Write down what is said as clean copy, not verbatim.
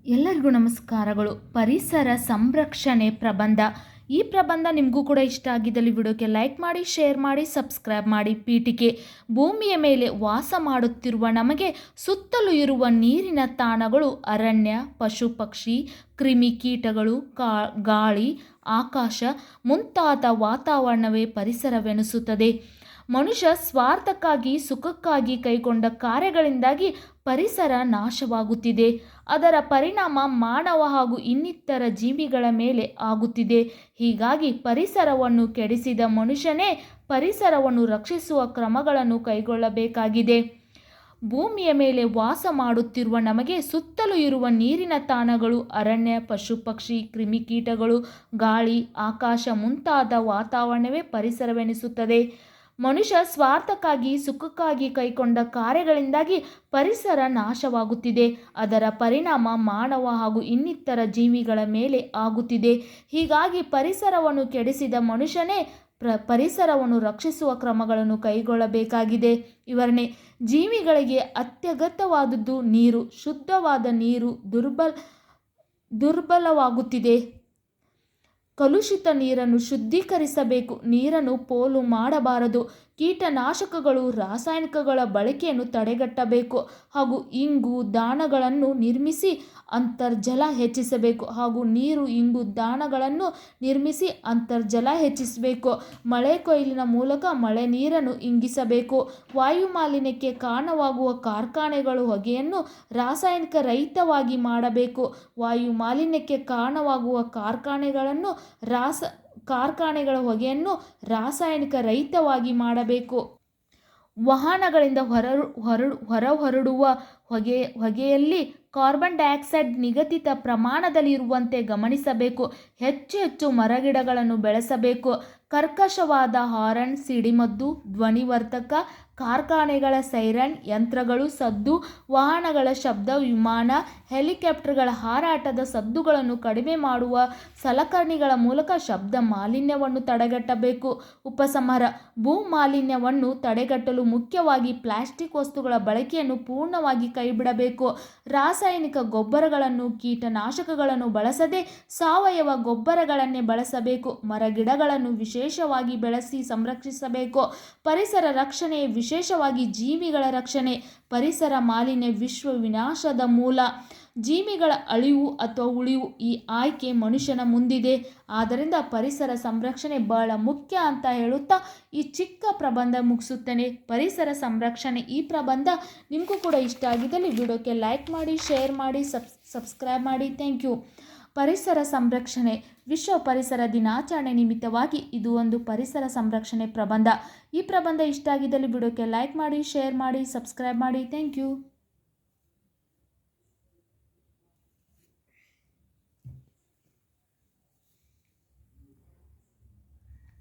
ಎಲ್ಲರಿಗೂ ನಮಸ್ಕಾರಗಳು. ಪರಿಸರ ಸಂರಕ್ಷಣೆ ಪ್ರಬಂಧ. ಈ ಪ್ರಬಂಧ ನಿಮಗೂ ಕೂಡ ಇಷ್ಟ ಆಗಿದ್ದಲ್ಲಿ ವಿಡಿಯೋಕ್ಕೆ ಲೈಕ್ ಮಾಡಿ, ಶೇರ್ ಮಾಡಿ, ಸಬ್ಸ್ಕ್ರೈಬ್ ಮಾಡಿ. ಪೀಠಿಕೆ: ಭೂಮಿಯ ಮೇಲೆ ವಾಸ ಮಾಡುತ್ತಿರುವ ನಮಗೆ ಸುತ್ತಲೂ ಇರುವ ನೀರಿನ ತಾಣಗಳು ಅರಣ್ಯ, ಪಶು ಪಕ್ಷಿ, ಕ್ರಿಮಿಕೀಟಗಳು, ಗಾಳಿ, ಆಕಾಶ ಮುಂತಾದ ವಾತಾವರಣವೇ ಪರಿಸರವೆನಿಸುತ್ತದೆ. ಮನುಷ್ಯ ಸ್ವಾರ್ಥಕ್ಕಾಗಿ, ಸುಖಕ್ಕಾಗಿ ಕೈಗೊಂಡ ಕಾರ್ಯಗಳಿಂದಾಗಿ ಪರಿಸರ ನಾಶವಾಗುತ್ತಿದೆ. ಅದರ ಪರಿಣಾಮ ಮಾನವ ಹಾಗೂ ಇನ್ನಿತರ ಜೀವಿಗಳ ಮೇಲೆ ಆಗುತ್ತಿದೆ. ಹೀಗಾಗಿ ಪರಿಸರವನ್ನು ಕೆಡಿಸಿದ ಮನುಷ್ಯನೇ ಪರಿಸರವನ್ನು ರಕ್ಷಿಸುವ ಕ್ರಮಗಳನ್ನು ಕೈಗೊಳ್ಳಬೇಕಾಗಿದೆ. ಭೂಮಿಯ ಮೇಲೆ ವಾಸ ಮಾಡುತ್ತಿರುವ ನಮಗೆ ಸುತ್ತಲೂ ಇರುವ ನೀರಿನ ತಾಣಗಳು ಅರಣ್ಯ, ಪಶು ಪಕ್ಷಿ, ಕ್ರಿಮಿಕೀಟಗಳು, ಗಾಳಿ, ಆಕಾಶ ಮುಂತಾದ ವಾತಾವರಣವೇ ಪರಿಸರವೆನಿಸುತ್ತದೆ. ಮನುಷ್ಯ ಸ್ವಾರ್ಥಕ್ಕಾಗಿ, ಸುಖಕ್ಕಾಗಿ ಕೈಗೊಂಡ ಕಾರ್ಯಗಳಿಂದಾಗಿ ಪರಿಸರ ನಾಶವಾಗುತ್ತಿದೆ. ಅದರ ಪರಿಣಾಮ ಮಾನವ ಹಾಗೂ ಇನ್ನಿತರ ಜೀವಿಗಳ ಮೇಲೆ ಆಗುತ್ತಿದೆ. ಹೀಗಾಗಿ ಪರಿಸರವನ್ನು ಕೆಡಿಸಿದ ಮನುಷ್ಯನೇ ಪರಿಸರವನ್ನು ರಕ್ಷಿಸುವ ಕ್ರಮಗಳನ್ನು ಕೈಗೊಳ್ಳಬೇಕಾಗಿದೆ. ವಿವರಣೆ: ಜೀವಿಗಳಿಗೆ ಅತ್ಯಗತ್ಯವಾದದ್ದು ನೀರು. ಶುದ್ಧವಾದ ನೀರು ದುರ್ಬಲವಾಗುತ್ತಿದೆ. ಕಲುಷಿತ ನೀರನ್ನು ಶುದ್ಧೀಕರಿಸಬೇಕು. ನೀರನ್ನು ಪೋಲು ಮಾಡಬಾರದು. ಕೀಟನಾಶಕಗಳು, ರಾಸಾಯನಿಕಗಳ ಬಳಕೆಯನ್ನು ತಡೆಗಟ್ಟಬೇಕು ಹಾಗೂ ಇಂಗು ದಾಣಗಳನ್ನು ನಿರ್ಮಿಸಿ ಅಂತರ್ಜಲ ಹೆಚ್ಚಿಸಬೇಕು ಮಳೆ ಕೊಯ್ಲಿನ ಮೂಲಕ ಮಳೆ ನೀರನ್ನು ಇಂಗಿಸಬೇಕು. ವಾಯು ಮಾಲಿನ್ಯಕ್ಕೆ ಕಾರಣವಾಗುವ ಕಾರ್ಖಾನೆಗಳ ಹೊಗೆಯನ್ನು ರಾಸಾಯನಿಕ ರಹಿತವಾಗಿ ಮಾಡಬೇಕು. ವಾಯು ಮಾಲಿನ್ಯಕ್ಕೆ ಕಾರಣವಾಗುವ ಕಾರ್ಖಾನೆಗಳ ಹೊಗೆಯನ್ನು ರಾಸಾಯನಿಕ ರಹಿತವಾಗಿ ಮಾಡಬೇಕು. ವಾಹನಗಳಿಂದ ಹೊರಹೊರಡುವ ಹೊಗೆಯಲ್ಲಿ ಕಾರ್ಬನ್ ಡೈಆಕ್ಸೈಡ್ ನಿಗದಿತ ಪ್ರಮಾಣದಲ್ಲಿ ಇರುವಂತೆ ಗಮನಿಸಬೇಕು. ಹೆಚ್ಚು ಮರಗಿಡಗಳನ್ನು ಬೆಳೆಸಬೇಕು. ಕರ್ಕಶವಾದ ಹಾರನ್, ಸಿಡಿಮದ್ದು, ಧ್ವನಿವರ್ಧಕ, ಕಾರ್ಖಾನೆಗಳ ಸೈರನ್ ಯಂತ್ರಗಳು ಸದ್ದು, ವಾಹನಗಳ ಶಬ್ದ, ವಿಮಾನ, ಹೆಲಿಕಾಪ್ಟರ್ಗಳ ಹಾರಾಟದ ಸದ್ದುಗಳನ್ನು ಕಡಿಮೆ ಮಾಡುವ ಸಲಕರಣೆಗಳ ಮೂಲಕ ಶಬ್ದ ಮಾಲಿನ್ಯವನ್ನು ತಡೆಗಟ್ಟಬೇಕು. ಉಪಸಂಹಾರ: ಭೂ ಮಾಲಿನ್ಯವನ್ನು ತಡೆಗಟ್ಟಲು ಮುಖ್ಯವಾಗಿ ಪ್ಲಾಸ್ಟಿಕ್ ವಸ್ತುಗಳ ಬಳಕೆಯನ್ನು ಪೂರ್ಣವಾಗಿ ಕೈಬಿಡಬೇಕು. ರಾಸಾಯನಿಕ ಗೊಬ್ಬರಗಳನ್ನು, ಕೀಟನಾಶಕಗಳನ್ನು ಬಳಸದೆ ಸಾವಯವ ಗೊಬ್ಬರಗಳನ್ನೇ ಬಳಸಬೇಕು. ಮರಗಿಡಗಳನ್ನು ವಿಶೇಷವಾಗಿ ಬೆಳೆಸಿ ಸಂರಕ್ಷಿಸಬೇಕು. ಪರಿಸರ ರಕ್ಷಣೆ, ವಿಶೇಷವಾಗಿ ಜೀವಿಗಳ ರಕ್ಷಣೆ. ಪರಿಸರ ಮಾಲಿನ್ಯ ವಿಶ್ವ ವಿನಾಶದ ಮೂಲ. ಜೀವಿಗಳ ಅಳಿವು ಅಥವಾ ಉಳಿವು ಈ ಆಯ್ಕೆ ಮನುಷ್ಯನ ಮುಂದಿದೆ. ಆದ್ದರಿಂದ ಪರಿಸರ ಸಂರಕ್ಷಣೆ ಬಹಳ ಮುಖ್ಯ ಅಂತ ಹೇಳುತ್ತಾ ಈ ಚಿಕ್ಕ ಪ್ರಬಂಧ ಮುಗಿಸುತ್ತೇನೆ. ಪರಿಸರ ಸಂರಕ್ಷಣೆ ಈ ಪ್ರಬಂಧ ನಿಮಗೂ ಕೂಡ ಇಷ್ಟ ಆಗಿದ್ದಲ್ಲಿ ವಿಡಿಯೋಕ್ಕೆ ಲೈಕ್ ಮಾಡಿ, ಶೇರ್ ಮಾಡಿ, ಸಬ್ಸ್ಕ್ರೈಬ್ ಮಾಡಿ. Thank you. ಪರಿಸರ ಸಂರಕ್ಷಣೆ ವಿಶ್ವ ಪರಿಸರ ದಿನಾಚರಣೆ ನಿಮಿತ್ತವಾಗಿ ಇದು ಒಂದು ಪರಿಸರ ಸಂರಕ್ಷಣೆ ಪ್ರಬಂಧ. ಈ ಪ್ರಬಂಧ ಇಷ್ಟ ಆಗಿದ್ದಲ್ಲಿ ವಿಡಿಯೋಕ್ಕೆ ಲೈಕ್ ಮಾಡಿ, ಶೇರ್ ಮಾಡಿ, ಸಬ್ಸ್ಕ್ರೈಬ್ ಮಾಡಿ. Thank you.